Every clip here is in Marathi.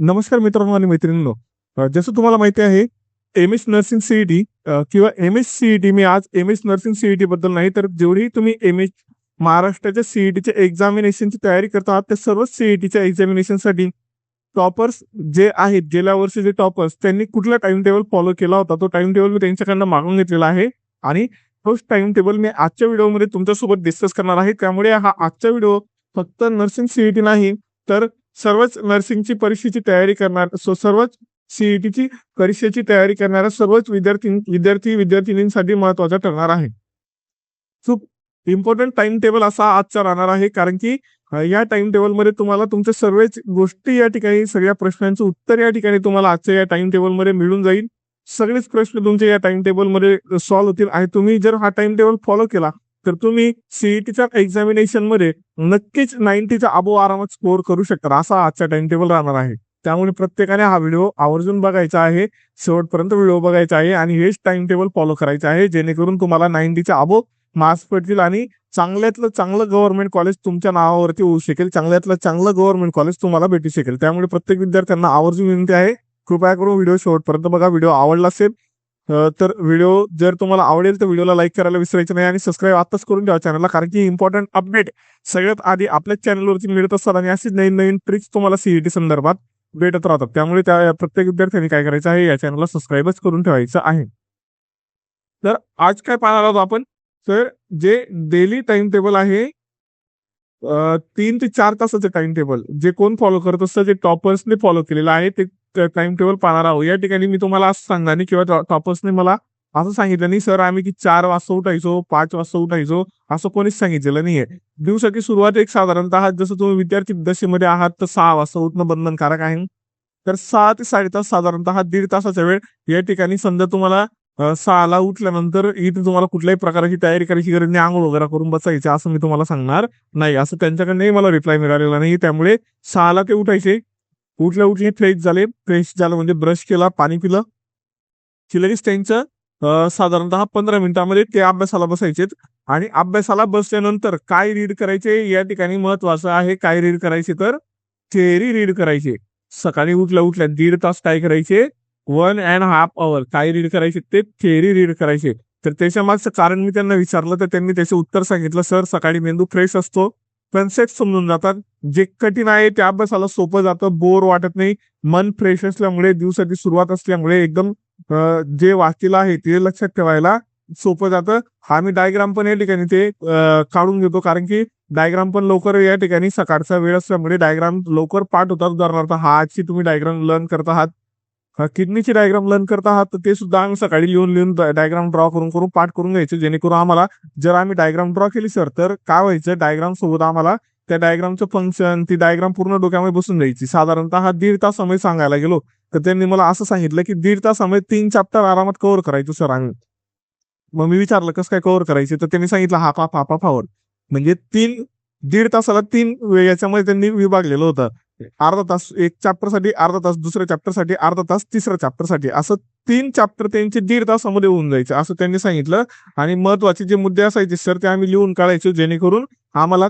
नमस्कार मित्रांनो आणि मैत्रिणींनो. जसं तुम्हाला माहिती आहे, एम-एस नर्सिंग सीईटी किंवा एम-एस सीईटी, मी आज एम-एस नर्सिंग सीईटी बद्दल नाही, तर जेवढी तुम्ही एम-एस महाराष्ट्राच्या सीईटीच्या एक्झामिनेशनची तयारी करत आहात, त्या सर्व सीईटीच्या एक्झामिनेशनसाठी टॉपर्स जे आहेत, गेल्या वर्षीचे टॉपर्स त्यांनी कुठला टाइम टेबल फॉलो केला होता, तो टाइम टेबल मी त्यांच्याकडनं मागून घेतलेला आहे आणि तोच टाइम टेबल मी आजच्या व्हिडिओमध्ये तुमच्यासोबत डिस्कस करणार आहे. त्यामुळे हा आजचा व्हिडिओ फक्त नर्सिंग सीईटी नाही, तर सर्वच नर्सिंगची परीक्षेची तयारी करणार, सर्वच सीईटीची परीक्षेची तयारी करणाऱ्या सर्वच विद्यार्थीनींसाठी महत्वाचा ठरणार आहे. खूप इम्पॉर्टंट टाइम टेबल असा आजचा राहणार आहे, कारण की या टाइम टेबलमध्ये तुम्हाला तुमच्या सर्वच गोष्टी या ठिकाणी, सगळ्या प्रश्नांचं उत्तर या ठिकाणी तुम्हाला आजच्या या टाइम टेबलमध्ये मिळून जाईल. सगळेच प्रश्न तुमचे या टाइम टेबलमध्ये सॉल्व्ह होतील आणि तुम्ही जर हा टाइम टेबल फॉलो केला तर तुम्ही सीईटीच्या एक्झामिनेशन मध्ये नक्कीच 90चा अबो आरामात स्कोअर करू शकता. असा आजचा टाइम टेबल राहणार आहे. त्यामुळे प्रत्येकाने हा व्हिडिओ आवर्जून बघायचा आहे, शेवटपर्यंत व्हिडिओ बघायचा आहे आणि हेच टाइम टेबल फॉलो करायचं आहे, जेणेकरून तुम्हाला 90च्या अबो मार्क्स पडतील आणि चांगल्यातलं चांगलं गव्हर्नमेंट कॉलेज तुमच्या नावावरती होऊ शकेल, चांगल्यातलं चांगलं गव्हर्नमेंट कॉलेज तुम्हाला भेटू शकेल. त्यामुळे प्रत्येक विद्यार्थ्यांना आवर्जून विनंती आहे, कृपया करून व्हिडिओ शेवटपर्यंत बघा. व्हिडिओ आवडला असेल तर व्हिडिओ जर तुम्हाला आवडेल तर व्हिडिओला लाईक करायला विसरायचं नाही आणि सबस्क्राईब आताच करून ठेवा चॅनलला, कारण की इम्पॉर्टंट अपडेट सगळ्यात आधी आपल्याच चॅनलवरती मिळत असतात आणि अशीच नवीन नवीन ट्रिक्स तुम्हाला सीईटी संदर्भात भेटत राहतात. त्यामुळे त्या प्रत्येक विद्यार्थ्यांनी काय करायचं आहे, या चॅनलला सबस्क्राईबच करून ठेवायचं आहे. तर आज काय पाहणार आहोत आपण, तर जे डेली टाइम टेबल आहे 3 ते 4 तासाचं टाइम टेबल जे कोण फॉलो करत असतं, जे टॉपर्सने फॉलो केलेलं आहे ते टाइम टेबल पाहणार आहोत. या ठिकाणी मी तुम्हाला असं सांगणार नाही किंवा टॉपर्सने मला असं सांगितलं नाही, सर आम्ही की 4 वाजता उठायचो, 5 वाजता उठायचो, असं कोणीच सांगितलेलं नाहीये. दिवसाची सुरुवात एक साधारणतः जसं तुम्ही विद्यार्थी दशेमध्ये आहात तर 6 वाजता उठणं बंधनकारक आहे. तर 6 ते 6.5 साधारणतः 1.5 तासाचा वेळ या ठिकाणी. समजा तुम्हाला 6ला उठल्यानंतर इथे तुम्हाला कुठल्याही प्रकारची तयारी करायची गरज नाही, आंघोळ वगैरे करून बसायचे असं मी तुम्हाला सांगणार नाही. असं त्यांच्याकडनंही मला रिप्लाय मिळालेला नाही. त्यामुळे 6ला ते उठायचे, उठल्या उठले फ्रेश झालं म्हणजे ब्रश केला, पाणी पिलं की लगेच त्यांचं साधारणतः 15 मिनिटांमध्ये ते अभ्यासाला बसायचे आणि अभ्यासाला बसल्यानंतर काय रीड करायचे या ठिकाणी महत्वाचं आहे. काय रीड करायचे, तर थेअरी रीड करायचे. सकाळी उठल्या उठल्या 1.5 तास काय करायचे, 1.5 hour काय रीड करायचे, ते थेअरी रीड करायचे. तर त्याच्या मागचं कारण मी त्यांना विचारलं तर त्यांनी त्याचे उत्तर सांगितलं, सर सकाळी मेंदू फ्रेश असतो, कन्सेप्ट समजून जातात, जे कठीण आहे ते अभ्यासाला सोपं जातं, बोर वाटत नाही, मन फ्रेश असल्यामुळे, दिवसाची सुरुवात असल्यामुळे एकदम जे वाचलेलं आहे ते लक्षात ठेवायला सोपं जातं. हा मी डायग्राम पण या ठिकाणी ते काढून घेतो, कारण की डायग्राम पण लवकर या ठिकाणी सकाळचा वेळ असल्यामुळे डायग्राम लवकर पाठ होतात. उदाहरणार्थ हा आजची तुम्ही डायग्राम लर्न करत आहात, किडनीची डायग्राम लर्न करत आहात, तर ते सुद्धा आम्ही सकाळी लिहून लिहून डायग्राम ड्रॉ करून करून पाठ करून घ्यायचे, जेणेकरून आम्हाला जर आम्ही डायग्राम ड्रॉ केली सर तर काय व्हायचं, डायग्राम सोबत आम्हाला त्या डायग्रामचं फंक्शन, ती डायग्राम पूर्ण डोक्यामध्ये बसून द्यायची. साधारणतः 1.5 तासामध्ये सांगायला गेलो तर त्यांनी मला असं सांगितलं की 1.5 तासामध्ये 3 चॅप्टर आरामात कव्हर करायचो सर आम्ही. मग मी विचारलं कसं काय कव्हर करायचे, तर त्यांनी सांगितलं हाफ आवर, म्हणजे 1.5 तासाला 3 याच्यामध्ये त्यांनी विभागलेलं होतं. अर्धा तास एक चॅप्टर साठी, अर्धा तास दुसऱ्या चॅप्टर साठी, अर्धा तास तिसऱ्या चॅप्टर साठी, असं 3 चॅप्टर त्यांचे 1.5 तासामध्ये होऊन जायचे असं त्यांनी सांगितलं. आणि महत्वाचे जे मुद्दे असायचे सर ते आम्ही लिहून काढायचो, जेणेकरून आम्हाला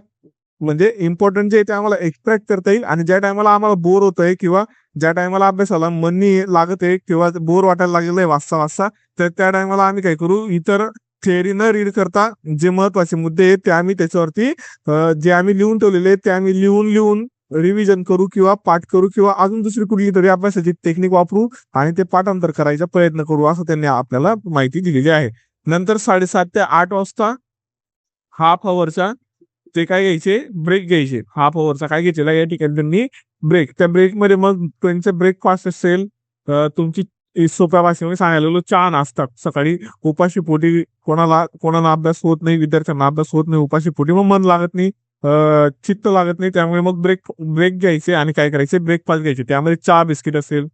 म्हणजे इम्पॉर्टंट जे ते आम्हाला एक्सट्रॅक्ट करता येईल. आणि ज्या टायमाला आम्हाला बोर होतंय किंवा ज्या टायमाला अभ्यासाला मन नाही लागत आहे किंवा बोर वाटायला लागलेलं आहे वाचता वाचता, तर त्या टायमाला आम्ही काय करू, इतर थेअरी न रीड करता जे महत्वाचे मुद्दे आहेत ते आम्ही त्याच्यावरती जे आम्ही लिहून ठेवलेले ते आम्ही लिहून रिव्हिजन करू किंवा पाठ करू किंवा अजून दुसरी कुठली तरी अभ्यासाची टेक्निक वापरू आणि ते पाठांतर करायचा प्रयत्न करू, असं त्यांनी आपल्याला माहिती दिलेली आहे. नंतर 7:30 ते 8 वाजता हाफ अवरचा ते काय घ्यायचे, ब्रेक घ्यायचे. हाफ अवरचा काय घेतलेला या ठिकाणी त्यांनी ब्रेक. त्या ब्रेकमध्ये मग त्यांचे ब्रेकफास्ट असेल, तुमची सोप्या भाषेमध्ये सांगायला गेलो चहा नाश्ता सकाळी उपाशी पोटी, कोणाला अभ्यास होत नाही, विद्यार्थ्यांना अभ्यास होत नाही उपाशी पोटी, मग मन लागत नाही, चित्त लागत नाही, त्यामुळे मग ब्रेक घ्यायचे आणि काय करायचे, ब्रेकफास्ट घ्यायचे. त्यामध्ये चहा बिस्किट असेल,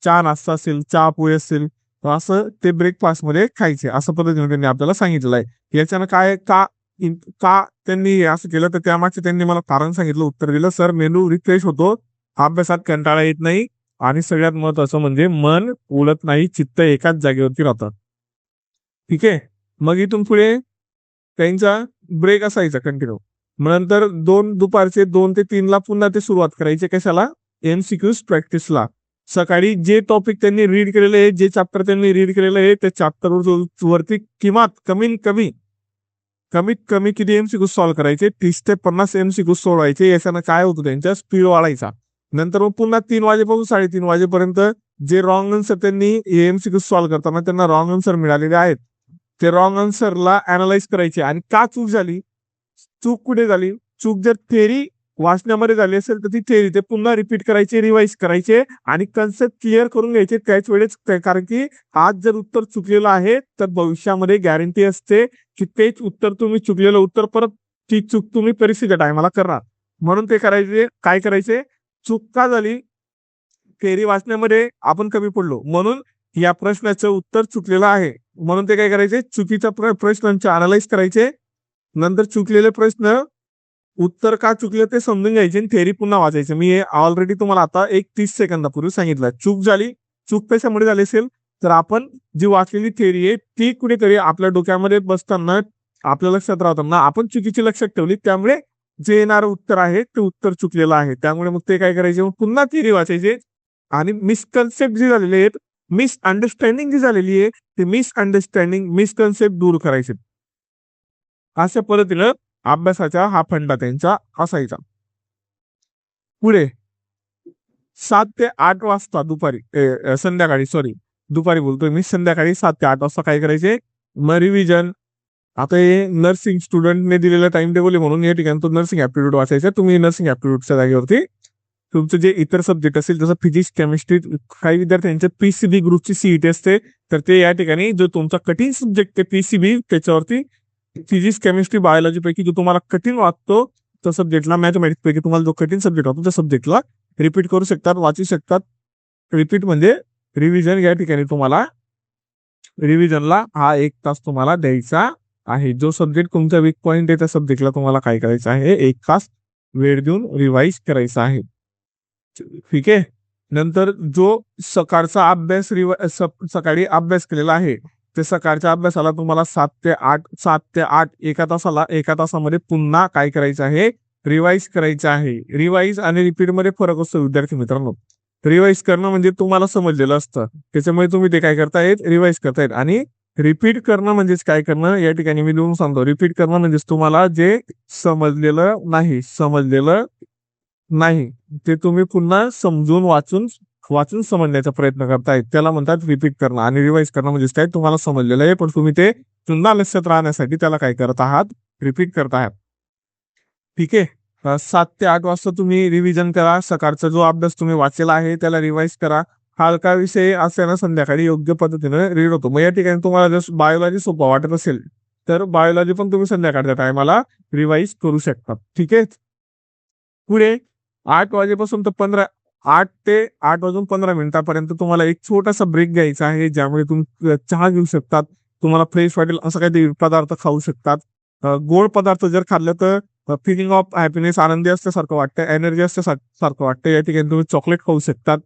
चहा नाश्ता असेल, चहा पोहे असेल, असं ते ब्रेकफास्ट मध्ये खायचे. असं पद्धतीने त्यांनी आपल्याला सांगितलेलं आहे. याच्यानं काय का त्यांनी असं केलं, तर त्यामागचे त्यांनी मला कारण सांगितलं, उत्तर दिलं, सर मेंदू रिफ्रेश होतो, अभ्यासात कंटाळा येत नाही आणि सगळ्यात महत्वाचं म्हणजे मन उडत नाही, चित्त एकाच जागेवरती राहतं. ठीक आहे. मग इथून पुढे त्यांचा ब्रेक असायचा कंटिन्यू. मग नंतर दुपारचे 2 ते 3 ला पुन्हा ते सुरुवात करायचे कशाला, एमसीक्यूज प्रॅक्टिसला. सकाळी जे टॉपिक त्यांनी रीड केलेले आहे, जे चॅप्टर त्यांनी रीड केलेलं आहे, त्या चॅप्टर वरती कमीत कमी किती एमसीक्यू सॉल्व्ह करायचे, 30 ते 50 एमसीक्यू सोडवायचे. याच्यानं काय होतं, त्यांचा स्पीड वाढायचा. नंतर मग पुन्हा 3 वाजेपासून 3:30 वाजेपर्यंत जे रॉंग आन्सर त्यांनी एमसीक्यू सॉल्व्ह करताना त्यांना रॉंग आन्सर मिळालेले आहेत, ते रॉंग आन्सरला अनालाइज करायचे. आणि का चूक झाली, चूक कुठे झाली, चूक जर थेरी वाचण्यामध्ये झाली असेल तर ती थेरी ते पुन्हा रिपीट करायचे, रिवाइज करायचे आणि कन्सेप्ट क्लिअर करून घ्यायचे त्याच वेळेस. कारण की आज जर उत्तर चुकलेलं आहे तर भविष्यामध्ये गॅरंटी असते की तेच उत्तर, तुम्ही चुकलेलं उत्तर परत ती चूक तुम्ही परीक्षेच्या टायमाला करणार. म्हणून ते करायचे, काय करायचे, चूक का झाली, थेरी वाचण्यामध्ये आपण कमी पडलो म्हणून या प्रश्नाचं उत्तर चुकलेलं आहे, म्हणून ते काय करायचे, चुकीच्या प्रश्नांचे अनालाइज करायचे. नंतर चुकलेले प्रश्न उत्तर का चुकलं ते समजून घ्यायचे आणि थेरी पुन्हा वाचायचं. मी ऑलरेडी तुम्हाला आता 30 सेकंदापूर्वी सांगितलं. चूक झाली, चूक कशामुळे झाली असेल तर आपण जी वाचलेली थेरी आहे ती कुठेतरी आपल्या डोक्यामध्ये बसताना, आपल्या लक्षात राहताना आपण चुकीची लक्षात ठेवली, त्यामुळे जे येणारं उत्तर आहे ते उत्तर चुकलेलं आहे. त्यामुळे मग ते काय करायचे, पुन्हा थेरी वाचायचे आणि मिसकन्सेप्ट जी झालेली आहेत, मिसअंडरस्टँडिंग जी झालेली आहे, ते मिसकन्सेप्ट दूर करायचे. अशा पद्धतीनं अभ्यासाचा हा फंडा त्यांचा असायचा. पुढे 7 ते 8 वाजता दुपारी बोलतोय मी, संध्याकाळी 7 ते 8 वाजता काय करायचे, मग रिव्हिजन. आता हे नर्सिंग स्टुडंटने दिलेला टाइम टेबल आहे म्हणून या ठिकाणी तो नर्सिंग ऍप्टिट्यूड वाचायचा. तुम्ही नर्सिंग ऍप्टिट्यूडच्या जागेवरती तुमचे जे इतर सब्जेक्ट असतील जसं फिजिक्स, केमिस्ट्री, काही विद्यार्थ्यांच्या पीसीबी ग्रुपची सीईटी असते, तर ते या ठिकाणी जो तुमचा कठीण सब्जेक्ट आहे पीसीबी, त्याच्यावरती फिजिक्स, केमिस्ट्री, बायोलॉजी पैकी जो तुम्हाला कठीण वाटतो त्या सब्जेक्टला, मॅथमॅटिक्स पैकी तुम्हाला जो कठीण सब्जेक्ट वाटतो त्या सब्जेक्टला रिपीट करू शकतात, वाचू शकतात. रिपीट म्हणजे रिव्हिजन. या ठिकाणी तुम्हाला रिव्हिजनला हा 1 तास तुम्हाला द्यायचा आहे. जो सब्जेक्ट तुमचा वीक पॉईंट आहे त्या सब्जेक्टला तुम्हाला काय करायचं आहे, 1 तास वेळ देऊन रिवाइज करायचा आहे. ठीक आहे. नंतर जो सकाळचा अभ्यास सकाळी अभ्यास केलेला आहे, ते सकाळच्या अभ्यासाला तुम्हाला 7 ते 8 एका तासामध्ये पुन्हा काय करायचं आहे, रिवाइज करायचं आहे. रिवाइज आणि रिपीट मध्ये फरक असतो विद्यार्थी मित्रांनो. रिवाइज करणं म्हणजे तुम्हाला समजलेलं असतं, त्याच्यामुळे तुम्ही ते काय करतायत, रिवाइज करतायत. आणि रिपीट करणं म्हणजेच काय करणं, या ठिकाणी मी लिहून सांगतो. रिपीट करणं म्हणजेच तुम्हाला जे समजलेलं नाही ते तुम्ही पुन्हा समजून वाचून समजण्याचा प्रयत्न करतायत, त्याला म्हणतात रिपीट करणं. आणि रिवाइज करणं म्हणजे काय, तुम्हाला समजलेलं आहे पण तुम्ही ते पुन्हा लक्षात राहण्यासाठी त्याला काय करत आहात, रिपीट करत आहात. ठीक आहे. 7 ते 8 वाजता तुम्ही रिव्हिजन करा. सकाळचा जो अभ्यास तुम्ही वाचलेला आहे त्याला रिवाइज करा. हलका विषय असल्यानं संध्याकाळी योग्य पद्धतीने रीड होतो. मग या ठिकाणी तुम्हाला जर बायोलॉजी सोपा वाटत असेल तर बायोलॉजी पण तुम्ही संध्याकाळच्या टायमाला रिवाइज करू शकता. ठीक आहे. पुढे 8 वाजेपासून तर 8 ते 8 वाजून 15 मिनिटापर्यंत तुम्हाला एक छोटासा ब्रेक घ्यायचा आहे, ज्यामुळे तुम्ही चहा घेऊ शकतात, तुम्हाला फ्रेश वाटेल असं काहीतरी पदार्थ खाऊ शकतात. गोड पदार्थ जर खाल्लं तर फिलिंग ऑफ हॅपीनेस, आनंदी असल्यासारखं वाटतं, एनर्जी असल्यासारखं वाटतं. या ठिकाणी तुम्ही चॉकलेट खाऊ शकतात.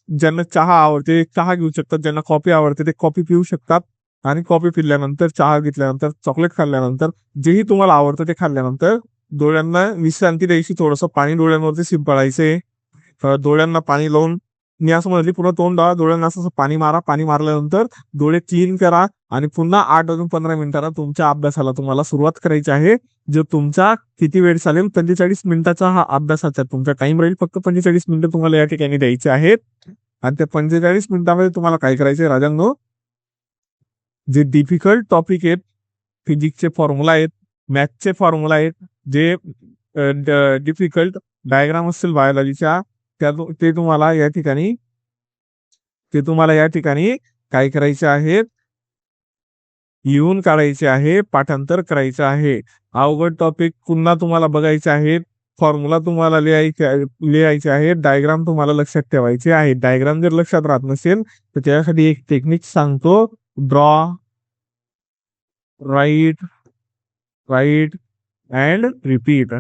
ज्यांना चहा आवडते चहा घेऊ शकतात, ज्यांना कॉफी आवडते ते कॉफी पिऊ शकतात. आणि कॉफी पिल्यानंतर, चहा घेतल्यानंतर, चॉकलेट खाल्ल्यानंतर, जेही तुम्हाला आवडतं ते खाल्ल्यानंतर डोळ्यांना विश्रांती द्यायची, थोडंसं पाणी डोळ्यांवरती शिंपडायचे. डोळ्यांना पाणी लावून मी असं म्हणली, पुन्हा तोंड डावा, डोळ्यांना असं पाणी मारा. पाणी मारल्यानंतर डोळे क्लीन करा आणि पुन्हा 8 वाजून 15 मिनिटांना तुमच्या अभ्यासाला तुम्हाला सुरुवात करायची आहे. जो तुमचा किती वेळ चालेल, 45 मिनिटाचा हा अभ्यासाचा तुमचा टाइम राहील. फक्त 45 मिनिटं तुम्हाला या ठिकाणी द्यायचे आहेत. आणि त्या 45 मिनिटांमध्ये तुम्हाला काय करायचंय राजांनो, जे डिफिकल्ट टॉपिक आहेत, फिजिक्सचे फॉर्म्युला आहेत, मॅथचे फॉर्म्युला आहेत, जे डिफिकल्ट डायग्राम असतील बायोलॉजीच्या, ते तुम्हाला या ठिकाणी काय करायचे आहेत, येऊन काढायचे आहे, पाठांतर करायचं आहे. अवघड टॉपिक पुन्हा तुम्हाला बघायचे आहेत, फॉर्म्युला तुम्हाला लिहायचे आहे, डायग्राम तुम्हाला लक्षात ठेवायचे आहे. डायग्राम जर लक्षात राहत नसेल तर त्यासाठी एक टेक्निक सांगतो, ड्रॉ, राईट अँड रिपीट.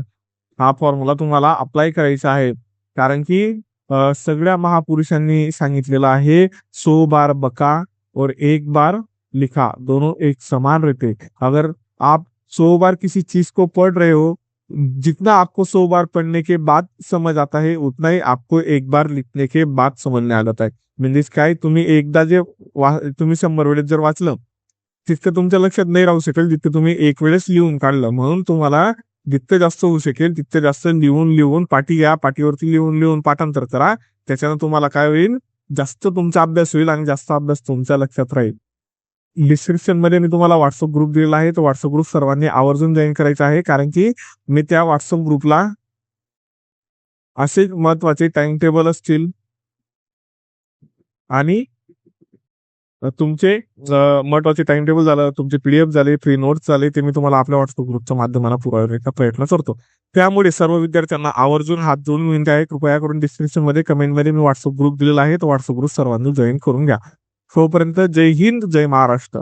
हा फॉर्म्युला तुम्हाला अप्लाय करायचा आहे, कारण की सगळ्या महापुरुषांनी सांगितलेलं आहे, 100 बार बका और 1 बार लिखा, दोनों एक समान रहते. अगर आप 100 बार किसी चीज को पढ़ रहे हो जितना आपको 100 बार पढ़ने के बाद समझ आता है उतना ही आपको एक बार लिखने के बाद समझ में आलं आहे. म्हणजेच काय तुम्ही एकदा जे तुम्ही 100 वेळेस जर वाचलं तितकं तुमच्या लक्षात नाही राहू शकेल जितकं तुम्ही एक वेळेस लिहून काढलं. म्हणून तुम्हाला जितकं जास्त होऊ शकेल तितकं जास्त लिहून लिहून पाठी घ्या, पाठीवरती लिहून लिहून पाठांतर करा. त्याच्यानं तुम्हाला काय होईल, जास्त तुमचा अभ्यास होईल आणि जास्त अभ्यास तुमच्या लक्षात राहील. डिस्क्रिप्शन मध्ये मी तुम्हाला व्हॉट्सअप ग्रुप दिलेला आहे. तो व्हॉट्सअप ग्रुप सर्वांनी आवर्जून जॉईन करायचा आहे, कारण की मी त्या व्हॉट्सअप ग्रुपला असे महत्वाचे टाइम टेबल असतील आणि तुमचे महत्वाचे टाइम टेबल झालं, तुमचे पीडीएफ झाले, फ्री नोट्स झाले, ते मी तुम्हाला आपल्या व्हॉट्सअप ग्रुपच्या माध्यमाने पुरवण्याचा प्रयत्न करतो. त्यामुळे सर्व विद्यार्थ्यांना आवर्जून हात जोडून विनंती आहे, कृपया करून डिस्क्रिप्शन मध्ये कमेंटमध्ये मी व्हॉट्सअप ग्रुप दिलेला आहे, तो व्हॉट्सअप ग्रुप सर्वांनी जॉईन करून घ्या. तोपर्यंत जय हिंद, जय महाराष्ट्र.